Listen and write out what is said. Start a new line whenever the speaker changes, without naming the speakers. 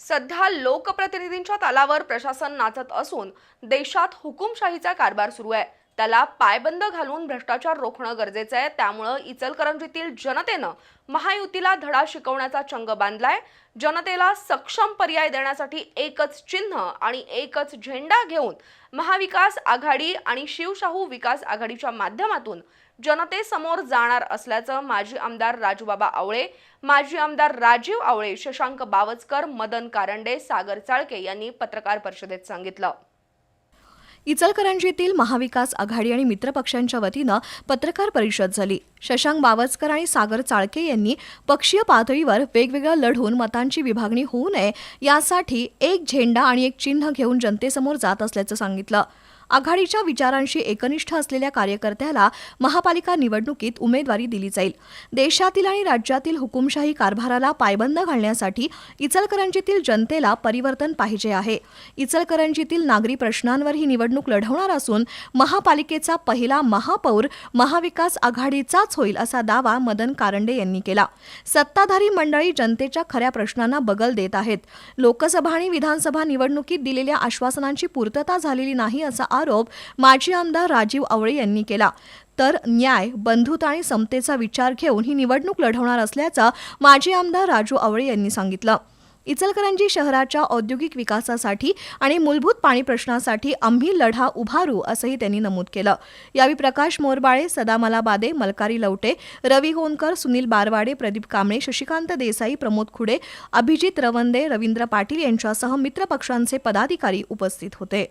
सध्या लोकप्रतिनिधींच्या तालावर प्रशासन नाचत असून देशात हुकुमशाहीचा कारभार सुरू आहे। त्याला पायबंद घालून भ्रष्टाचार रोखणं गरजेचं आहे। त्यामुळे इचलकरंजीतील जनतेनं महायुतीला धडा शिकवण्याचा चंग बांधलाय। जनतेला सक्षम पर्याय देण्यासाठी एकच चिन्ह आणि एकच झेंडा घेऊन महाविकास आघाडी आणि शिवशाहू विकास आघाडीच्या माध्यमातून जनतेसमोर जाणार असल्याचं माजी आमदार राजूबाबा आवळे, माजी आमदार राजीव आवळे, शशांक बावचकर, मदन कारंडे, सागर चाळके यांनी पत्रकार परिषदेत सांगितलं।
इचलकरंजीतील महाविकास आघाडी आणि मित्रपक्षांच्या वतीनं पत्रकार परिषद झाली। शशांक बावचकर आणि सागर चाळके यांनी पक्षीय पातळीवर वेगवेगळं लढून मतांची विभागणी होऊ नये यासाठी एक झेंडा आणि एक चिन्ह घेऊन जनतेसमोर जात असल्याचं सांगितलं। आघाडीच्या विचारांशी एकनिष्ठ असलेल्या कार्यकर्त्याला महापालिका निवडणुकीत उमेदवारी दिली जाईल। देशातील आणि राज्यातील हुकुमशाही कारभाराला पायबंद घालण्यासाठी इचलकरंजीतील जनतेला परिवर्तन पाहिजे आहे। इचलकरंजीतील नागरी प्रश्नांवर ही निवडणूक लढवणार असून महापालिकेचा पहिला महापौर महाविकास आघाडीचाच होईल असा दावा मदन कारंडे यांनी केला। सत्ताधारी मंडळी जनतेच्या खऱ्या प्रश्नांना बगल देत आहेत। लोकसभा आणि विधानसभा निवडणुकीत दिलेल्या आश्वासनांची पूर्तता झालेली नाही असा आरोप माजी आमदार राजीव आवळे यांनी केला। तर न्याय, बंधुता आणि समतेचा विचार घेऊन ही निवडणूक लढवणार असल्याचं माजी आमदार राजू आवळे यांनी सांगितलं। इचलकरंजी शहराच्या औद्योगिक विकासासाठी आणि मूलभूत पाणी प्रश्नासाठी आम्ही लढा उभारू असंही त्यांनी नमूद केलं। यावेळी प्रकाश मोरबाळे, सदामला बादे, मलकारी लवटे, रवी गोंदकर, सुनील बारवाडे, प्रदीप कांबळे, शशिकांत देसाई, प्रमोद खुडे, अभिजित रवंदे, रवींद्र पाटील यांच्यासह मित्रपक्षांचे पदाधिकारी उपस्थित होते।